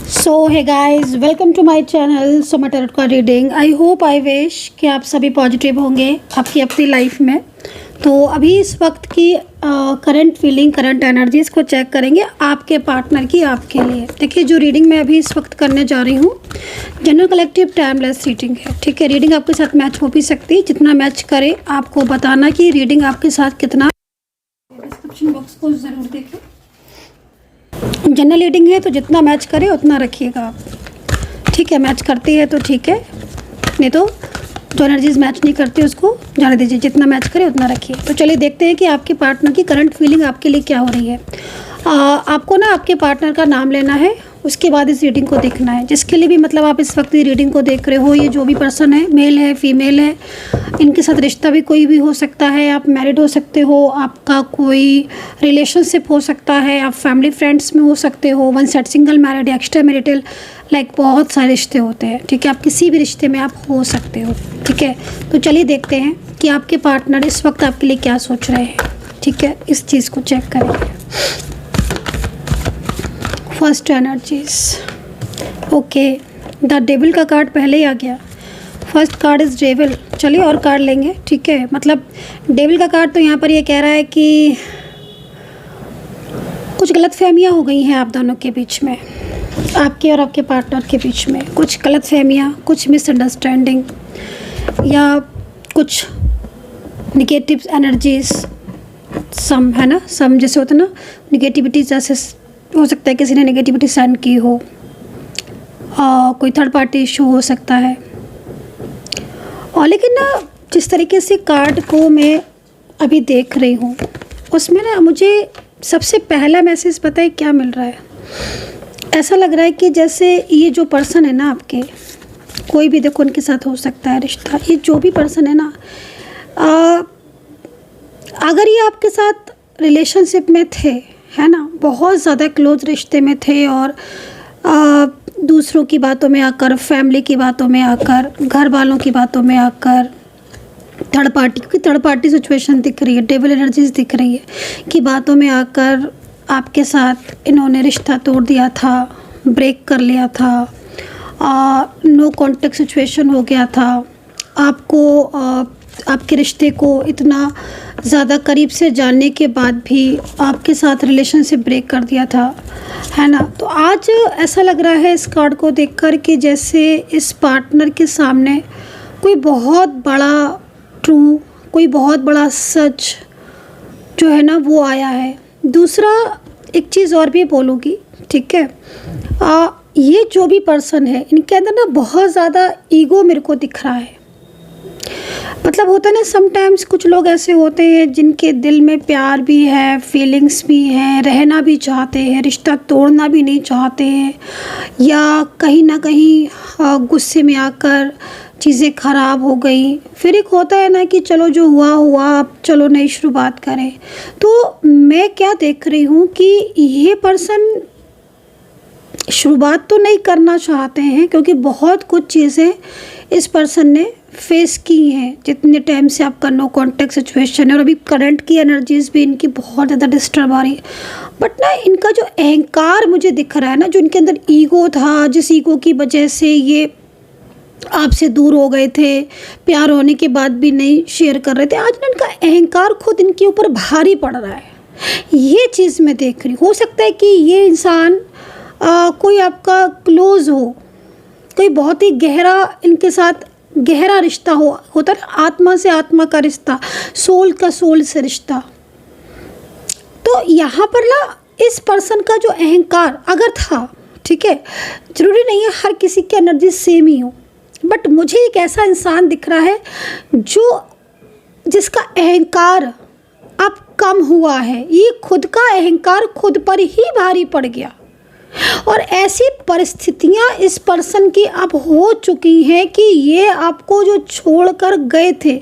सो है guys, welcome to my channel Soma tarot का reading. I hope I wish कि आप सभी पॉजिटिव होंगे आपकी अपनी लाइफ में। तो अभी इस वक्त की करंट फीलिंग, करंट एनर्जीज़ को चेक करेंगे आपके पार्टनर की, आपके लिए। देखिए, जो रीडिंग मैं अभी इस वक्त करने जा रही हूँ जनरल कलेक्टिव टाइमलेस रीडिंग है। ठीक है, रीडिंग आपके साथ मैच हो भी सकती है। जितना मैच करे आपको बताना कि रीडिंग आपके साथ कितना। डिस्क्रिप्शन बॉक्स को ज़रूर देखें। जनरल रीडिंग है तो जितना मैच करे उतना रखिएगा आप। ठीक है, मैच करती है तो ठीक है, नहीं तो जो एनर्जीज मैच नहीं करती उसको जाने दीजिए। जितना मैच करे उतना रखिए। तो चलिए देखते हैं कि आपके पार्टनर की करंट फीलिंग आपके लिए क्या हो रही है। आपको ना आपके पार्टनर का नाम लेना है, उसके बाद इस रीडिंग को देखना है। जिसके लिए भी मतलब आप इस वक्त ये रीडिंग को देख रहे हो, ये जो भी पर्सन है, मेल है फीमेल है, इनके साथ रिश्ता भी कोई भी हो सकता है। आप मैरिड हो सकते हो, आपका कोई रिलेशनशिप हो सकता है, आप फैमिली फ्रेंड्स में हो सकते हो, one side single married, extra marital, like बहुत सारे रिश्ते होते हैं। ठीक है, आप किसी भी रिश्ते में आप हो सकते हो। ठीक है, तो चलिए देखते हैं कि आपके पार्टनर इस वक्त आपके लिए क्या सोच रहे हैं। ठीक है, इस चीज़ को चेक करेंगे। First energies, okay, the devil का कार्ड पहले ही आ गया। First card is devil. चलिए और कार्ड लेंगे। ठीक है, मतलब डेविल का कार्ड तो यहाँ पर ये कह रहा है कि कुछ गलतफहमियाँ हो गई हैं आप दोनों के बीच में, आपके और आपके पार्टनर के बीच में कुछ गलतफहमियाँ, कुछ मिसअंडरस्टैंडिंग या कुछ निगेटिव एनर्जीज, सम है ना, सम जैसे होता है ना, निगेटिविटी जैसे हो सकता है किसी ने नेगेटिविटी सेंड की हो, कोई थर्ड पार्टी इशू हो सकता है। और लेकिन ना जिस तरीके से कार्ड को मैं अभी देख रही हूँ उसमें ना मुझे सबसे पहला मैसेज पता है क्या मिल रहा है। ऐसा लग रहा है कि जैसे ये जो पर्सन है ना आपके, कोई भी देखो उनके साथ हो सकता है रिश्ता, ये जो भी पर्सन है ना, अगर ये आपके साथ रिलेशनशिप में थे, है ना, बहुत ज़्यादा क्लोज रिश्ते में थे और दूसरों की बातों में आकर, फैमिली की बातों में आकर, घर वालों की बातों में आकर, थर्ड पार्टी, क्योंकि थर्ड पार्टी सिचुएशन दिख रही है, डेविल एनर्जीज दिख रही है कि बातों में आकर आपके साथ इन्होंने रिश्ता तोड़ दिया था, ब्रेक कर लिया था, नो कॉन्टेक्ट सिचुएशन हो गया था। आपको आपके रिश्ते को इतना ज़्यादा करीब से जानने के बाद भी आपके साथ रिलेशनशिप ब्रेक कर दिया था, है ना। तो आज ऐसा लग रहा है इस कार्ड को देखकर कि जैसे इस पार्टनर के सामने कोई बहुत बड़ा ट्रू, कोई बहुत बड़ा सच जो है ना वो आया है। दूसरा एक चीज़ और भी बोलूँगी, ठीक है, ये जो भी पर्सन है इनके अंदर ना बहुत ज़्यादा ईगो मेरे को दिख रहा है। मतलब होता है ना, समटाइम्स कुछ लोग ऐसे होते हैं जिनके दिल में प्यार भी है, फीलिंग्स भी हैं, रहना भी चाहते हैं, रिश्ता तोड़ना भी नहीं चाहते हैं, या कहीं ना कहीं गुस्से में आकर चीज़ें ख़राब हो गई। फिर एक होता है ना कि चलो जो हुआ हुआ, अब चलो नई शुरुआत करें। तो मैं क्या देख रही हूँ कि ये पर्सन शुरुआत तो नहीं करना चाहते हैं, क्योंकि बहुत कुछ चीज़ें इस पर्सन ने फेस की हैं जितने टाइम से आपका नो कॉन्टेक्ट सिचुएशन है। और अभी करंट की एनर्जीज भी इनकी बहुत ज़्यादा डिस्टर्ब आ रही है। बट ना इनका जो अहंकार मुझे दिख रहा है ना, जो इनके अंदर ईगो था, जिस ईगो की वजह से ये आपसे दूर हो गए थे, प्यार होने के बाद भी नहीं शेयर कर रहे थे, आज ना इनका अहंकार खुद इनके ऊपर भारी पड़ रहा है। ये चीज़ मैं देख रही हूँ। हो सकता है कि ये इंसान कोई आपका क्लोज हो, कोई बहुत ही गहरा इनके साथ गहरा रिश्ता होता है, आत्मा से आत्मा का रिश्ता, सोल का सोल से रिश्ता। तो यहाँ पर ना इस पर्सन का जो अहंकार अगर था, ठीक है, जरूरी नहीं है हर किसी की एनर्जी सेम ही हो, बट मुझे एक ऐसा इंसान दिख रहा है जिसका अहंकार अब कम हुआ है। ये खुद का अहंकार खुद पर ही भारी पड़ गया और ऐसी परिस्थितियां इस पर्सन की अब हो चुकी हैं कि ये आपको जो छोड़कर गए थे,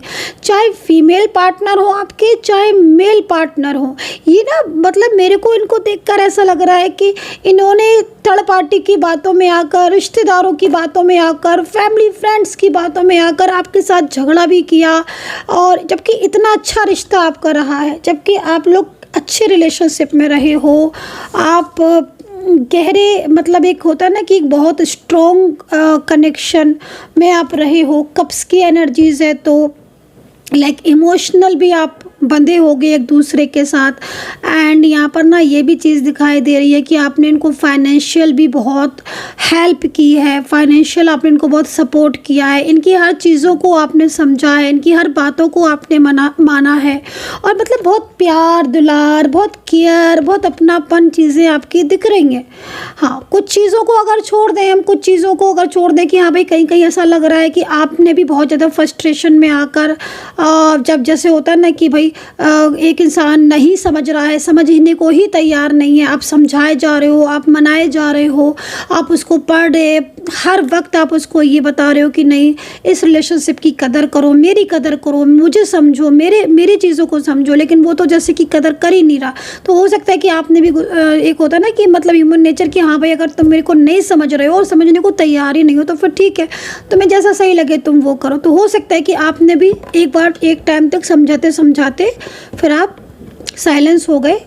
चाहे फीमेल पार्टनर हो आपके, चाहे मेल पार्टनर हो, ये ना मतलब मेरे को इनको देखकर ऐसा लग रहा है कि इन्होंने थर्ड पार्टी की बातों में आकर, रिश्तेदारों की बातों में आकर, फैमिली फ्रेंड्स की बातों में आकर आपके साथ झगड़ा भी किया। और जबकि इतना अच्छा रिश्ता आपका रहा है, जबकि आप लोग अच्छे रिलेशनशिप में रहे हो, आप गहरे मतलब एक होता है ना कि एक बहुत स्ट्रॉन्ग कनेक्शन में आप रहे हो। कप्स की एनर्जीज है तो लाइक इमोशनल भी आप बंधे हो गए एक दूसरे के साथ। एंड यहाँ पर ना ये भी चीज़ दिखाई दे रही है कि आपने इनको फाइनेंशियल भी बहुत हेल्प की है, फाइनेंशियल आपने इनको बहुत सपोर्ट किया है, इनकी हर चीज़ों को आपने समझा है, इनकी हर बातों को आपने माना है। और मतलब बहुत प्यार दुलार, बहुत केयर, बहुत अपनापन चीज़ें आपकी दिख रही हैं। हाँ, कुछ चीज़ों को अगर छोड़ दें हम, कुछ चीज़ों को अगर छोड़ दें कि हाँ भाई कहीं कहीं ऐसा लग रहा है कि आपने भी बहुत ज़्यादा फ्रस्ट्रेशन में आकर जब जैसे होता है ना कि भाई एक इंसान नहीं समझ रहा है, समझने को ही तैयार नहीं है, आप समझाए जा रहे हो, आप मनाए जा रहे हो, आप उसको पढ़ रहे, हर वक्त आप उसको ये बता रहे हो कि नहीं इस रिलेशनशिप की कदर करो, मेरी कदर करो, मुझे समझो, मेरी चीज़ों को समझो, लेकिन वो तो जैसे कि कदर कर ही नहीं रहा। तो हो सकता है कि आपने भी एक होता है ना कि मतलब ह्यूमन नेचर कि हाँ भाई अगर तुम मेरे को नहीं समझ रहे हो और समझने को तैयार ही नहीं हो तो फिर ठीक है, तुम्हें जैसा सही लगे तुम वो करो। तो हो सकता है कि आपने भी एक बार एक टाइम तक समझाते समझाते फिर आप साइलेंस हो गए।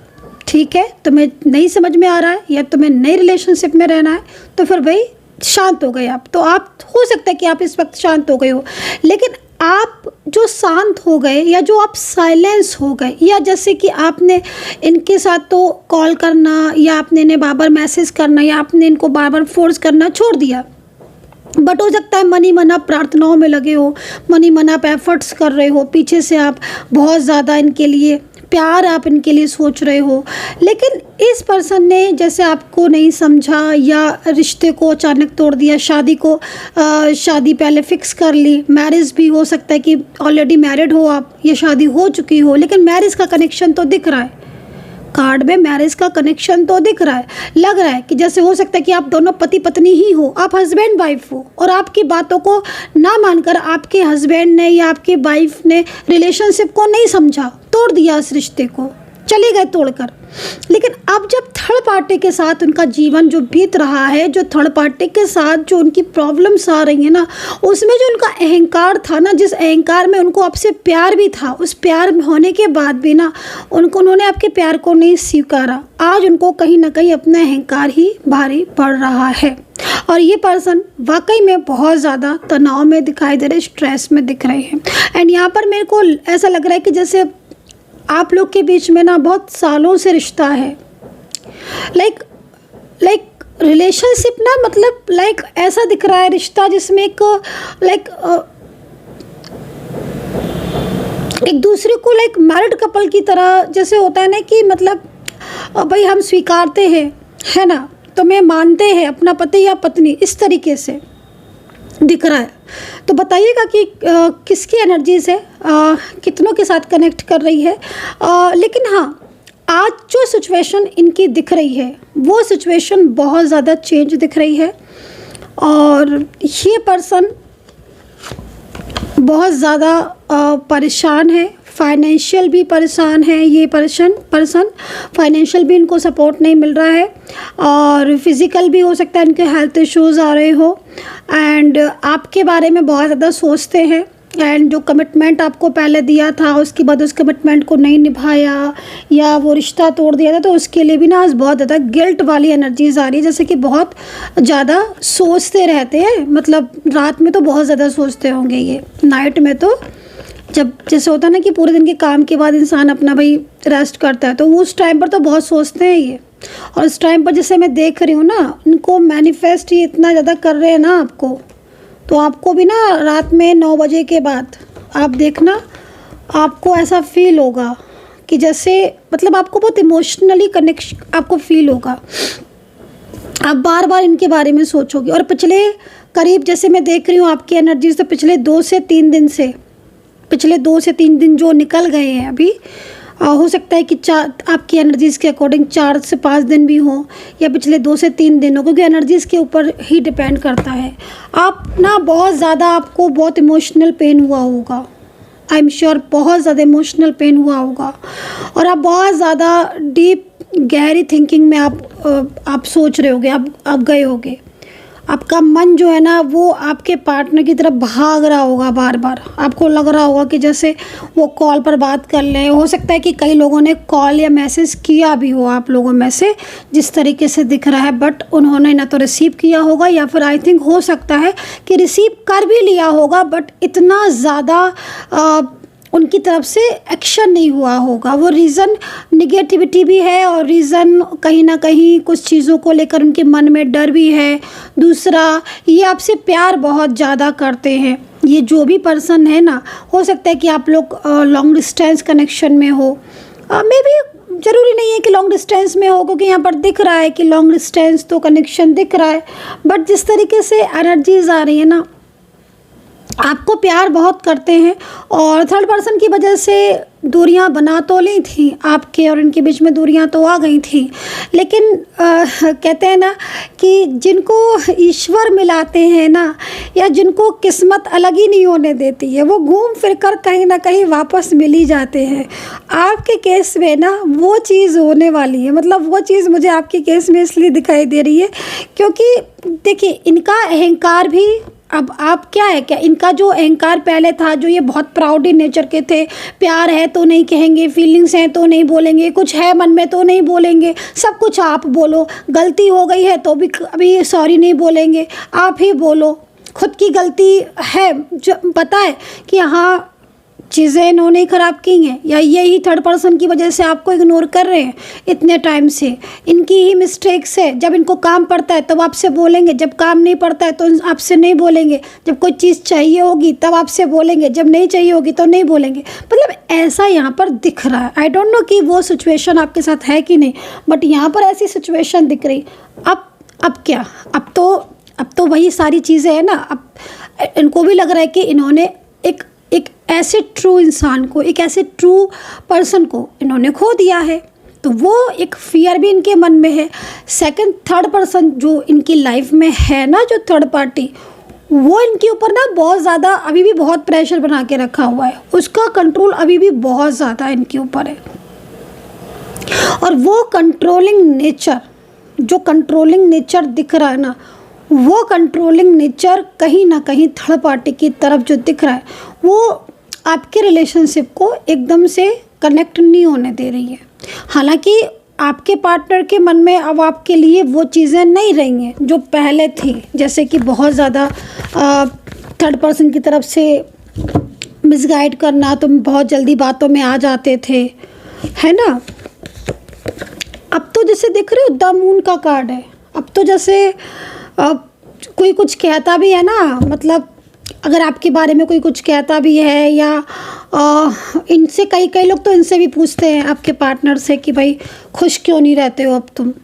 ठीक है, तुम्हें नहीं समझ में आ रहा है या तुम्हें नई रिलेशनशिप में रहना है तो फिर भाई शांत हो गए आप। तो आप हो सकता है कि आप इस वक्त शांत हो गए हो, लेकिन आप जो शांत हो गए या जो आप साइलेंस हो गए या जैसे कि आपने इनके साथ तो कॉल करना या आपने इन्हें बार बार मैसेज करना या आपने इनको बार बार फोर्स करना छोड़ दिया, बट हो सकता है मनी मन आप प्रार्थनाओं में लगे हो, मनी मन आप एफर्ट्स कर रहे हो, पीछे से आप बहुत ज़्यादा इनके लिए प्यार आप इनके लिए सोच रहे हो, लेकिन इस पर्सन ने जैसे आपको नहीं समझा या रिश्ते को अचानक तोड़ दिया, शादी पहले फिक्स कर ली, मैरिज भी हो सकता है कि ऑलरेडी मैरिड हो आप, ये शादी हो चुकी हो, लेकिन मैरिज का कनेक्शन तो दिख रहा है, कार्ड में मैरिज का कनेक्शन तो दिख रहा है। लग रहा है कि जैसे हो सकता है कि आप दोनों पति पत्नी ही हो, आप हस्बैंड वाइफ हो और आपकी बातों को ना मानकर आपके हस्बैंड ने या आपकी वाइफ ने रिलेशनशिप को नहीं समझा, तोड़ दिया इस रिश्ते को, चले गए तोड़कर। लेकिन अब जब थर्ड पार्टी के साथ उनका जीवन जो बीत रहा है, जो थर्ड पार्टी के साथ जो उनकी प्रॉब्लम्स आ रही है ना, उसमें जो उनका अहंकार था ना, जिस अहंकार में उनको आपसे प्यार भी था, उस प्यार होने के बाद भी ना उन्होंने आपके प्यार को नहीं स्वीकारा। आज उनको कहीं ना कहीं अपना अहंकार ही भारी पड़ रहा है और ये पर्सन वाकई में बहुत ज़्यादा तनाव में दिखाई दे रहे, स्ट्रेस में दिख रहे हैं। एंड यहाँ पर मेरे को ऐसा लग रहा है कि जैसे आप लोग के बीच में ना बहुत सालों से रिश्ता है, लाइक रिलेशनशिप ना, मतलब लाइक ऐसा दिख रहा है रिश्ता जिसमें एक दूसरे को लाइक मैरिड कपल की तरह जैसे होता है ना कि मतलब भाई हम स्वीकारते हैं, है ना, तो मैं मानते हैं अपना पति या पत्नी, इस तरीके से दिख रहा है। तो बताइएगा कि किसकी एनर्जीज है, कितनों के साथ कनेक्ट कर रही है। लेकिन हाँ, आज जो सिचुएशन इनकी दिख रही है वो सिचुएशन बहुत ज़्यादा चेंज दिख रही है और ये पर्सन बहुत ज़्यादा परेशान है, फाइनेंशियल भी परेशान है। ये पर्सन फाइनेंशियल भी इनको सपोर्ट नहीं मिल रहा है और फिज़िकल भी हो सकता है इनके हेल्थ इश्यूज़ आ रहे हो एंड आपके बारे में बहुत ज़्यादा सोचते हैं एंड जो कमिटमेंट आपको पहले दिया था उसके बाद उस कमिटमेंट को नहीं निभाया या वो रिश्ता तोड़ दिया था, तो उसके लिए भी ना आज बहुत ज़्यादा गिल्ट वाली एनर्जीज आ रही है, जैसे कि बहुत ज़्यादा सोचते रहते हैं। मतलब रात में तो बहुत ज़्यादा सोचते होंगे ये, नाइट में तो जब जैसे होता है ना कि पूरे दिन के काम के बाद इंसान अपना भाई रेस्ट करता है, तो उस टाइम पर तो बहुत सोचते हैं ये। और इस टाइम पर जैसे मैं देख रही हूँ ना, इनको मैनिफेस्ट ये इतना ज़्यादा कर रहे हैं ना आपको, तो आपको भी ना रात में 9 बजे के बाद आप देखना, आपको ऐसा फील होगा कि जैसे मतलब आपको बहुत इमोशनली कनेक्शन आपको फील होगा, आप बार बार इनके बारे में सोचोगे। और पिछले करीब जैसे मैं देख रही हूँ आपकी एनर्जीज, तो पिछले 2 से 3 दिन जो निकल गए हैं अभी, हो सकता है कि आपकी एनर्जीज़ के अकॉर्डिंग 4 से 5 दिन भी हों या पिछले 2 से 3 दिन हो, क्योंकि एनर्जीज़ के ऊपर ही डिपेंड करता है। आप ना बहुत ज़्यादा आपको बहुत इमोशनल पेन हुआ होगा, आई एम श्योर बहुत ज़्यादा इमोशनल पेन हुआ होगा और आप बहुत ज़्यादा डीप गहरी थिंकिंग में आप सोच रहे होगे, आप गए होगे। आपका मन जो है ना वो आपके पार्टनर की तरफ भाग रहा होगा बार बार। आपको लग रहा होगा कि जैसे वो कॉल पर बात कर लें। हो सकता है कि कई लोगों ने कॉल या मैसेज किया भी हो आप लोगों में से, जिस तरीके से दिख रहा है, बट उन्होंने ना तो रिसीव किया होगा या फिर आई थिंक हो सकता है कि रिसीव कर भी लिया होगा, बट इतना ज़्यादा उनकी तरफ से एक्शन नहीं हुआ होगा। वो रीज़न निगेटिविटी भी है और रीज़न कहीं ना कहीं कुछ चीज़ों को लेकर उनके मन में डर भी है। दूसरा, ये आपसे प्यार बहुत ज़्यादा करते हैं। ये जो भी पर्सन है ना, हो सकता है कि आप लोग लॉन्ग डिस्टेंस कनेक्शन में हो, मे बी ज़रूरी नहीं है कि लॉन्ग डिस्टेंस में हो, क्योंकि यहाँ पर दिख रहा है कि लॉन्ग डिस्टेंस तो कनेक्शन दिख रहा है, बट जिस तरीके से एनर्जीज आ रही है ना, आपको प्यार बहुत करते हैं। और थर्ड पर्सन की वजह से दूरियां बना तो ली थी, आपके और इनके बीच में दूरियां तो आ गई थी, लेकिन कहते हैं ना कि जिनको ईश्वर मिलाते हैं ना, या जिनको किस्मत अलग ही नहीं होने देती है, वो घूम फिर कर कहीं ना कहीं वापस मिल ही जाते हैं। आपके केस में ना वो चीज़ होने वाली है। मतलब वो चीज़ मुझे आपके केस में इसलिए दिखाई दे रही है क्योंकि देखिए, इनका अहंकार भी, अब आप क्या है, क्या इनका जो अहंकार पहले था, जो ये बहुत प्राउड इन नेचर के थे, प्यार है तो नहीं कहेंगे, फीलिंग्स हैं तो नहीं बोलेंगे, कुछ है मन में तो नहीं बोलेंगे, सब कुछ आप बोलो, गलती हो गई है तो भी अभी सॉरी नहीं बोलेंगे, आप ही बोलो, खुद की गलती है, जो पता है कि हाँ चीज़ें इन्होंने ख़राब की हैं, या यही थर्ड पर्सन की वजह से आपको इग्नोर कर रहे हैं इतने टाइम से, इनकी ही मिस्टेक्स है। जब इनको काम पड़ता है तब आपसे बोलेंगे, जब काम नहीं पड़ता है तो आपसे नहीं बोलेंगे, जब कोई चीज़ चाहिए होगी तब आपसे बोलेंगे, जब नहीं चाहिए होगी तो नहीं बोलेंगे। मतलब ऐसा यहाँ पर दिख रहा है। आई डोंट नो कि वो सिचुएशन आपके साथ है कि नहीं, बट यहाँ पर ऐसी सिचुएशन दिख रही। अब क्या, अब तो वही सारी चीज़ें हैं ना। अब इनको भी लग रहा है कि इन्होंने एक ऐसे ट्रू इंसान को, एक ऐसे ट्रू पर्सन को इन्होंने खो दिया है, तो वो एक फियर भी इनके मन में है। सेकंड, थर्ड पर्सन जो इनकी लाइफ में है ना, जो थर्ड पार्टी, वो इनके ऊपर ना बहुत ज़्यादा अभी भी बहुत प्रेशर बना के रखा हुआ है। उसका कंट्रोल अभी भी बहुत ज़्यादा इनके ऊपर है। और वो कंट्रोलिंग नेचर, जो कंट्रोलिंग नेचर दिख रहा है ना, वो कंट्रोलिंग नेचर कहीं ना कहीं थर्ड पार्टी की तरफ जो दिख रहा है, वो आपके रिलेशनशिप को एकदम से कनेक्ट नहीं होने दे रही है। हालांकि आपके पार्टनर के मन में अब आपके लिए वो चीज़ें नहीं रही हैं जो पहले थी, जैसे कि बहुत ज़्यादा थर्ड पर्सन की तरफ से मिसगाइड करना, तुम बहुत जल्दी बातों में आ जाते थे, है ना। अब तो जैसे दिख रहे हो द मून का कार्ड है। अब तो जैसे कोई कुछ कहता भी है ना, मतलब अगर आपके बारे में कोई कुछ कहता भी है, या इनसे कई लोग तो इनसे भी पूछते हैं आपके पार्टनर से कि भाई खुश क्यों नहीं रहते हो, अब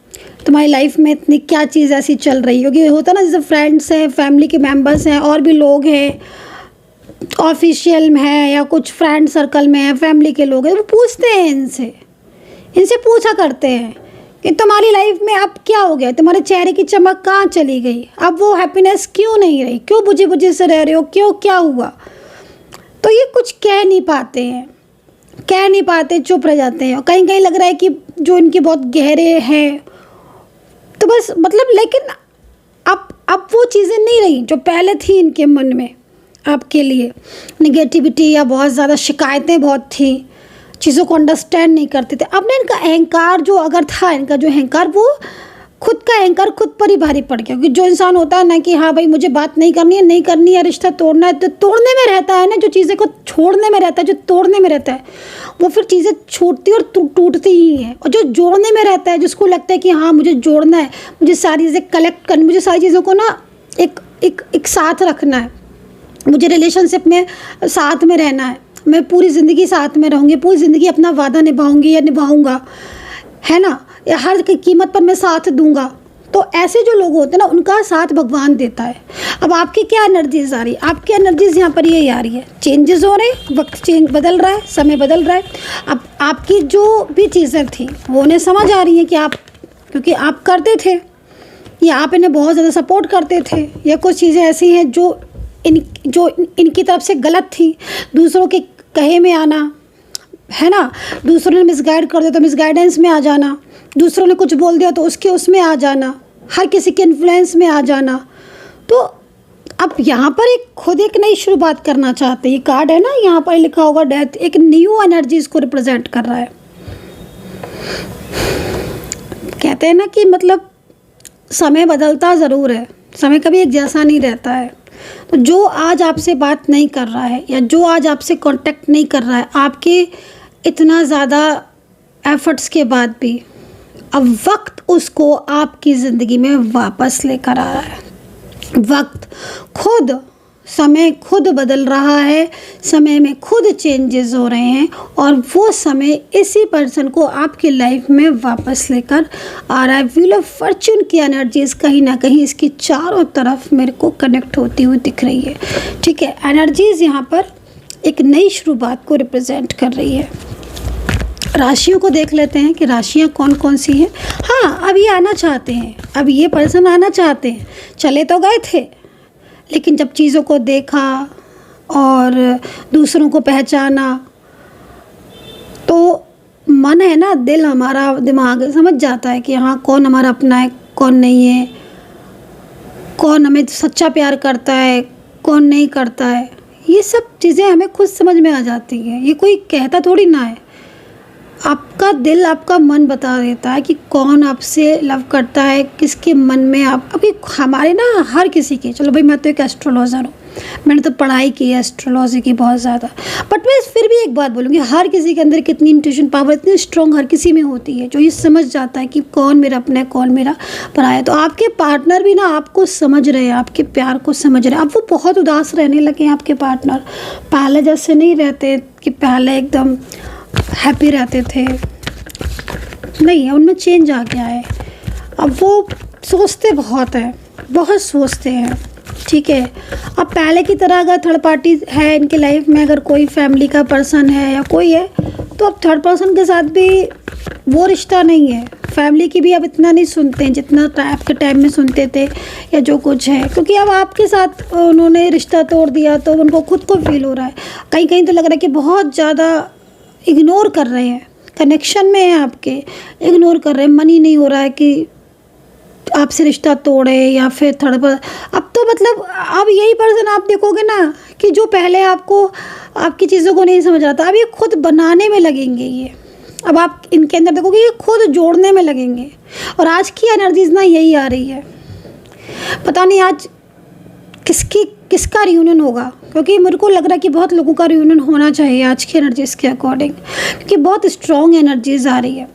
तुम्हारी लाइफ में इतनी क्या चीज़ ऐसी चल रही है। क्योंकि होता ना, जैसे फ्रेंड्स हैं, फैमिली के मेंबर्स हैं, और भी लोग हैं, ऑफिशियल में है या कुछ फ्रेंड सर्कल में है, फैमिली के लोग हैं, वो पूछते हैं इनसे पूछा करते हैं कि तुम्हारी लाइफ में अब क्या हो गया, तुम्हारे चेहरे की चमक कहाँ चली गई, अब वो हैप्पीनेस क्यों नहीं रही, क्यों बुझे बुझे से रह रहे हो, क्यों, क्या हुआ। तो ये कुछ कह नहीं पाते, चुप रह जाते हैं। और कहीं कहीं लग रहा है कि जो इनके बहुत गहरे हैं, तो बस मतलब, लेकिन अब वो चीज़ें नहीं रही जो पहले थी इनके मन में आपके लिए। निगेटिविटी या बहुत ज़्यादा शिकायतें बहुत थी, चीज़ों को अंडरस्टैंड नहीं करते थे। अब ना इनका अहंकार जो अगर था, इनका जो अहंकार, वो खुद का अहंकार खुद पर ही भारी पड़ गया। क्योंकि जो इंसान होता है ना कि हाँ भाई मुझे बात नहीं करनी है, रिश्ता तोड़ना है, तो तोड़ने में रहता है ना, जो चीज़ें को छोड़ने में रहता है, जो तोड़ने में रहता है, वो फिर चीज़ें छूटती और टूटती ही हैं। और जो जोड़ने में रहता है, जिसको लगता है कि हाँ मुझे जोड़ना है, मुझे सारी चीज़ें कलेक्ट करनी, मुझे सारी चीज़ों को ना एक साथ रखना है, मुझे रिलेशनशिप में साथ में रहना है, मैं पूरी ज़िंदगी साथ में रहूँगी, पूरी ज़िंदगी अपना वादा निभाऊंगी या निभाऊंगा, है ना, या हर कीमत पर मैं साथ दूंगा। तो ऐसे जो लोग होते हैं ना, उनका साथ भगवान देता है। अब आपकी क्या एनर्जीज आ रही है, आपकी एनर्जीज यहाँ पर ये आ रही है, चेंजेस हो रहे हैं, वक्त बदल रहा है, समय बदल रहा है। अब आपकी जो भी चीज़ें थी वो उन्हें समझ आ रही हैं कि आप, क्योंकि आप करते थे या आप इन्हें बहुत ज़्यादा सपोर्ट करते थे, या कुछ चीज़ें ऐसी हैं जो इनकी तरफ से गलत थी, दूसरों के कहे में आना, है ना, दूसरों ने मिसगाइड कर दिया तो मिसगाइडेंस में आ जाना, दूसरों ने कुछ बोल दिया तो उसमें आ जाना, हर किसी के इन्फ्लुएंस में आ जाना, तो अब यहाँ पर एक खुद एक नई शुरुआत करना चाहते हैं। ये कार्ड है ना, यहाँ पर लिखा होगा डेथ, एक न्यू एनर्जीज को रिप्रेजेंट कर रहा है। कहते हैं ना कि मतलब समय बदलता ज़रूर है, समय कभी एक जैसा नहीं रहता है। तो जो आज आपसे बात नहीं कर रहा है या जो आज आपसे कांटेक्ट नहीं कर रहा है, आपके इतना ज़्यादा एफर्ट्स के बाद भी अब वक्त उसको आपकी ज़िंदगी में वापस लेकर आ रहा है। वक्त खुद, समय खुद बदल रहा है, समय में खुद चेंजेस हो रहे हैं और वो समय इसी पर्सन को आपकी लाइफ में वापस लेकर आ रहा है। व्हील ऑफ फॉर्च्यून की एनर्जीज़ कहीं ना कहीं इसकी चारों तरफ मेरे को कनेक्ट होती हुई दिख रही है। ठीक है, एनर्जीज़ यहाँ पर एक नई शुरुआत को रिप्रेजेंट कर रही है। राशियों को देख लेते हैं कि राशियाँ कौन कौन सी हैं। हाँ, अब ये आना चाहते हैं, अब ये पर्सन आना चाहते हैं। चले तो गए थे, लेकिन जब चीज़ों को देखा और दूसरों को पहचाना तो मन है ना, दिल हमारा, दिमाग समझ जाता है कि हाँ कौन हमारा अपना है, कौन नहीं है, कौन हमें सच्चा प्यार करता है, कौन नहीं करता है। ये सब चीज़ें हमें खुद समझ में आ जाती हैं, ये कोई कहता थोड़ी ना है। आपका दिल, आपका मन बता देता है कि कौन आपसे लव करता है, किसके मन में आप। अभी हमारे ना हर किसी के, चलो भाई मैं तो एक एस्ट्रोलॉजर हूँ, मैंने तो पढ़ाई की है एस्ट्रोलॉजी की बहुत ज़्यादा, बट मैं फिर भी एक बात बोलूँगी, हर किसी के अंदर कितनी इंट्यूशन पावर इतनी स्ट्रॉन्ग हर किसी में होती है, जो ये समझ जाता है कि कौन मेरा अपना है, कौन मेरा पराया है। तो आपके पार्टनर भी ना आपको समझ रहे हैं, आपके प्यार को समझ रहे हैं। अब वो बहुत उदास रहने लगे हैं आपके पार्टनर, पहले जैसे नहीं रहते कि पहले एकदम हैप्पी रहते थे, नहीं, उनमें चेंज आ गया है। अब वो सोचते बहुत है, बहुत सोचते हैं। ठीक है, अब पहले की तरह अगर थर्ड पार्टी है इनकी लाइफ में, अगर कोई फैमिली का पर्सन है या कोई है, तो अब थर्ड पर्सन के साथ भी वो रिश्ता नहीं है। फैमिली की भी अब इतना नहीं सुनते हैं जितना आपके टाइम में सुनते थे या जो कुछ है, क्योंकि अब आपके साथ उन्होंने रिश्ता तोड़ दिया तो उनको खुद को फील हो रहा है। कहीं कहीं तो लग रहा है कि बहुत ज़्यादा इग्नोर कर रहे हैं, कनेक्शन में है आपके, इग्नोर कर रहे हैं, मन ही नहीं हो रहा है कि आपसे रिश्ता तोड़े या फिर थर्ड पर। अब तो मतलब अब यही पर्सन आप देखोगे ना कि जो पहले आपको आपकी चीज़ों को नहीं समझ रहा था, अब ये खुद बनाने में लगेंगे। ये अब आप इनके अंदर देखोगे ये खुद जोड़ने में लगेंगे। और आज की एनर्जीज ना यही आ रही है, पता नहीं आज किसका रियूनियन होगा, क्योंकि मेरे को लग रहा है कि बहुत लोगों का रियूनियन होना चाहिए आज की एनर्जीज़ के अकॉर्डिंग, क्योंकि बहुत स्ट्रॉन्ग एनर्जीज़ आ रही है।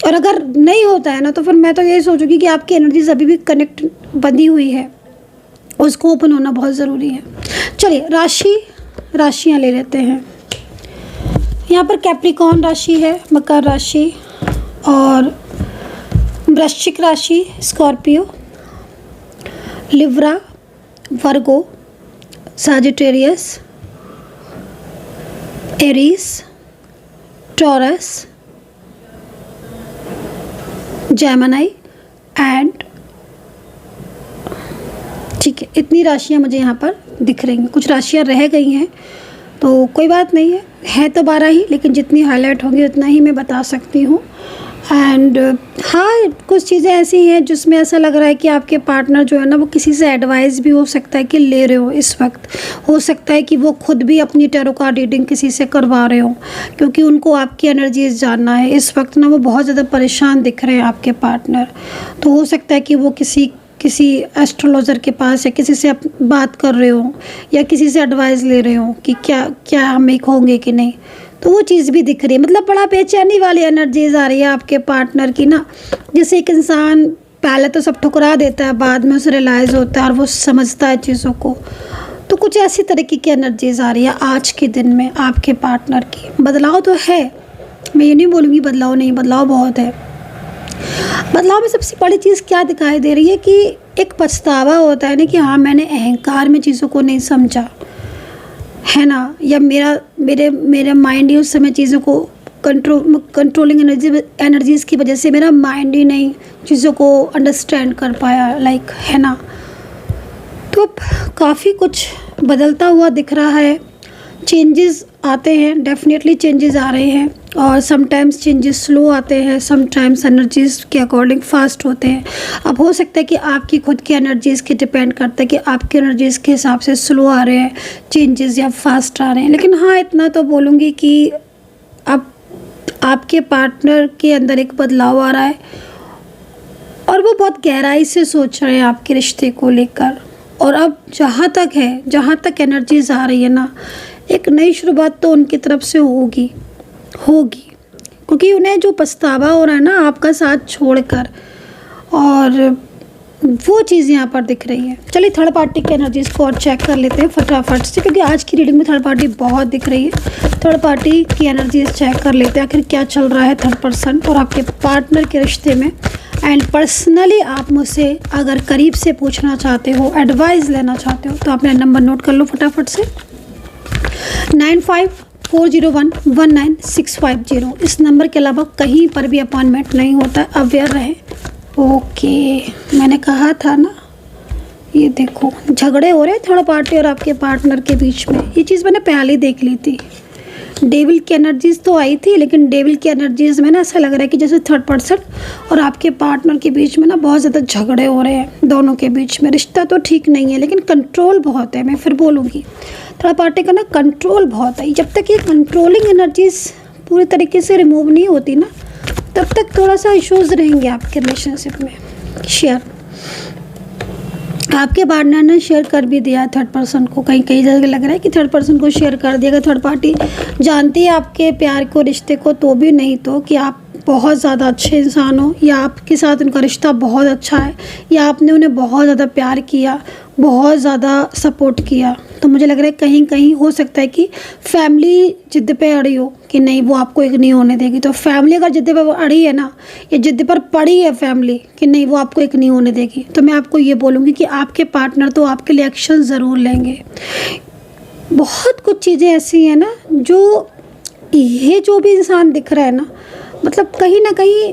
और अगर नहीं होता है ना तो फिर मैं तो यही सोचूंगी कि आपकी एनर्जीज़ अभी भी कनेक्ट बंधी हुई है, उसको ओपन होना बहुत ज़रूरी है। चलिए राशियाँ ले लेते हैं। यहाँ पर कैप्रिकॉर्न राशि है, मकर राशि और वृश्चिक राशि, Scorpio, Libra, Virgo, Sagittarius, Aries, taurus, Gemini and, ठीक है, इतनी राशियाँ मुझे यहाँ पर दिख रही हैं। कुछ राशियाँ रह गई हैं तो कोई बात नहीं है तो 12 ही, लेकिन जितनी हाईलाइट होंगी उतना ही मैं बता सकती हूँ। एंड हाँ, कुछ चीज़ें ऐसी हैं जिसमें ऐसा लग रहा है कि आपके पार्टनर जो है ना वो किसी से एडवाइस भी हो सकता है कि ले रहे हो इस वक्त। हो सकता है कि वो खुद भी अपनी टैरो कार्ड रीडिंग किसी से करवा रहे हो, क्योंकि उनको आपकी एनर्जीज जानना है। इस वक्त ना वो बहुत ज़्यादा परेशान दिख रहे हैं आपके पार्टनर, तो हो सकता है कि वो किसी एस्ट्रोलॉजर के पास या किसी से बात कर रहे हो या किसी से एडवाइस ले रहे हो कि क्या हम एक होंगे कि नहीं। तो वो चीज़ भी दिख रही है, मतलब बड़ा बेचैनी वाली एनर्जीज आ रही है आपके पार्टनर की ना। जैसे एक इंसान पहले तो सब ठुकरा देता है, बाद में उसे रियलाइज़ होता है और वो समझता है चीज़ों को। तो कुछ ऐसी तरीके की एनर्जीज आ रही है आज के दिन में आपके पार्टनर की। बदलाव तो है, मैं ये नहीं बोलूँगी बदलाव नहीं, बदलाव बहुत है। बदलाव में सबसे बड़ी चीज़ क्या दिखाई दे रही है कि एक पछतावा होता है ना कि हाँ मैंने अहंकार में चीज़ों को नहीं समझा है ना, या मेरे माइंड ही उस समय चीज़ों को कंट्रोलिंग एनर्जीज़ की वजह से मेरा माइंड ही नहीं चीज़ों को अंडरस्टैंड कर पाया, लाइक है ना। तो काफ़ी कुछ बदलता हुआ दिख रहा है, चेंजेस आते हैं, डेफिनेटली चेंजेस आ रहे हैं। और समटाइम्स चेंजेस स्लो आते हैं, समटाइम्स एनर्जीज़ के अकॉर्डिंग फास्ट होते हैं। अब हो सकता है कि आपकी खुद की एनर्जीज़ के डिपेंड करता है कि आपकी एनर्जीज़ के हिसाब से स्लो आ रहे हैं चेंजेस या फास्ट आ रहे हैं। लेकिन हाँ, इतना तो बोलूँगी कि अब आपके पार्टनर के अंदर एक बदलाव आ रहा है और वो बहुत गहराई से सोच रहे हैं आपके रिश्ते को लेकर। और अब जहाँ तक एनर्जीज़ आ रही है ना, एक नई शुरुआत तो उनकी तरफ से होगी, क्योंकि उन्हें जो पछतावा हो रहा है ना आपका साथ छोड़कर, और वो चीज़ यहाँ पर दिख रही है। चलिए थर्ड पार्टी की एनर्जीज़ को और चेक कर लेते हैं फटाफट से, क्योंकि आज की रीडिंग में थर्ड पार्टी बहुत दिख रही है। थर्ड पार्टी की एनर्जीज़ चेक कर लेते हैं, आखिर क्या चल रहा है थर्ड पर्सन और आपके पार्टनर के रिश्ते में। एंड पर्सनली आप मुझसे अगर करीब से पूछना चाहते हो, एडवाइस लेना चाहते हो, तो आप मेरा नंबर नोट कर लो फटाफट से, 9540119650। इस नंबर के अलावा कहीं पर भी अपॉइंटमेंट नहीं होता है, अवेयर रहे। ओके, मैंने कहा था ना, ये देखो झगड़े हो रहे हैं थर्ड पार्टी और आपके पार्टनर के बीच में। ये चीज़ मैंने पहले ही देख ली थी। डेविल की एनर्जीज़ तो आई थी, लेकिन डेविल की एनर्जीज़ में ना ऐसा लग रहा है कि जैसे थर्ड पर्सन और आपके पार्टनर के बीच में ना बहुत ज़्यादा झगड़े हो रहे हैं दोनों के बीच में। रिश्ता तो ठीक नहीं है, लेकिन कंट्रोल बहुत है। मैं फिर बोलूँगी थर्ड पार्टी का ना कंट्रोल बहुत है। जब तक ये कंट्रोलिंग एनर्जीज़ पूरी तरीके से रिमूव नहीं होती ना, तब तक थोड़ा सा इश्यूज़ रहेंगे आपके रिलेशनशिप में। शेयर आपके पार्टनर ने शेयर कर भी दिया थर्ड पर्सन को, कहीं कहीं जगह लग रहा है कि थर्ड पर्सन को शेयर कर दिया। थर्ड पार्टी जानती है आपके प्यार को, रिश्ते को, तो भी नहीं तो कि आप बहुत ज़्यादा अच्छे इंसान हो, या आपके साथ उनका रिश्ता बहुत अच्छा है, या आपने उन्हें बहुत ज़्यादा प्यार किया, बहुत ज़्यादा सपोर्ट किया। तो मुझे लग रहा है कहीं कहीं हो सकता है कि फैमिली जिद पे अड़ी हो कि नहीं वो आपको एक नहीं होने देगी। तो फैमिली अगर जिद पर अड़ी है ना, या जिद पर पड़ी है फैमिली कि नहीं वो आपको एक नहीं होने देगी, तो मैं आपको ये बोलूँगी कि आपके पार्टनर तो आपके लिए एक्शन ज़रूर लेंगे। बहुत कुछ चीज़ें ऐसी हैं ना, जो ये जो भी इंसान दिख रहा है ना, मतलब कहीं ना कहीं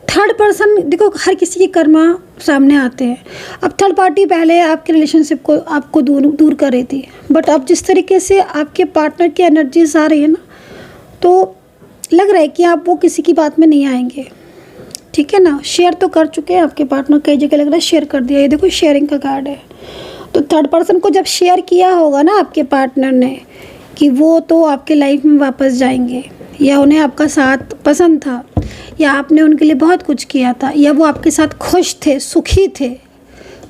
थर्ड पर्सन, देखो हर किसी की कर्मा सामने आते हैं। अब थर्ड पार्टी पहले आपके रिलेशनशिप को आपको दूर कर रही थी, बट अब जिस तरीके से आपके पार्टनर की एनर्जीज आ रही है ना, तो लग रहा है कि आप वो किसी की बात में नहीं आएंगे। ठीक है ना, शेयर तो कर चुके हैं आपके पार्टनर, कई जगह लग रहा है शेयर कर दिया। ये देखो शेयरिंग का कार्ड है। तो थर्ड पर्सन को जब शेयर किया होगा ना आपके पार्टनर ने कि वो तो आपके लाइफ में वापस जाएंगे, या उन्हें आपका साथ पसंद था, या आपने उनके लिए बहुत कुछ किया था, या वो आपके साथ खुश थे, सुखी थे,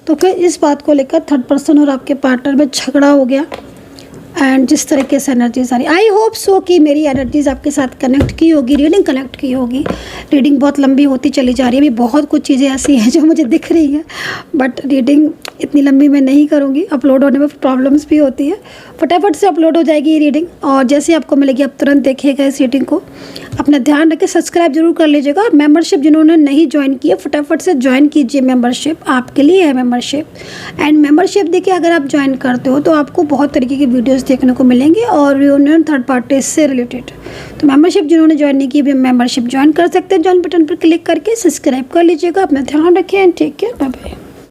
तो फिर इस बात को लेकर थर्ड पर्सन और आपके पार्टनर में झगड़ा हो गया। एंड जिस तरीके से एनर्जीज आ रही, आई होप सो कि मेरी एनर्जीज आपके साथ कनेक्ट की होगी, रीडिंग कनेक्ट की होगी। रीडिंग बहुत लंबी होती चली जा रही है, अभी बहुत कुछ चीज़ें ऐसी हैं जो मुझे दिख रही हैं, बट रीडिंग इतनी लंबी मैं नहीं करूँगी, अपलोड होने में प्रॉब्लम्स भी होती है। फटाफट से अपलोड हो जाएगी ये रीडिंग, और जैसे आपको मिलेगी आप तुरंत देखिएगा इस रीडिंग को। अपना ध्यान रखें, सब्सक्राइब जरूर कर लीजिएगा। और मेंबरशिप जिन्होंने नहीं ज्वाइन की है, फटाफट से ज्वाइन कीजिए मेंबरशिप, आपके लिए है मेंबरशिप। एंड मेंबरशिप देखिए, अगर आप ज्वाइन करते हो तो आपको बहुत तरीके की वीडियोस देखने को मिलेंगे और रियूनियन थर्ड पार्टी से रिलेटेड। तो मेंबरशिप जिन्होंने ज्वाइन नहीं की, मेंबरशिप ज्वाइन कर सकते हैं। ज्वाइन बटन पर क्लिक करके सब्सक्राइब कर लीजिएगा। अपना ध्यान रखें and take care, bye bye.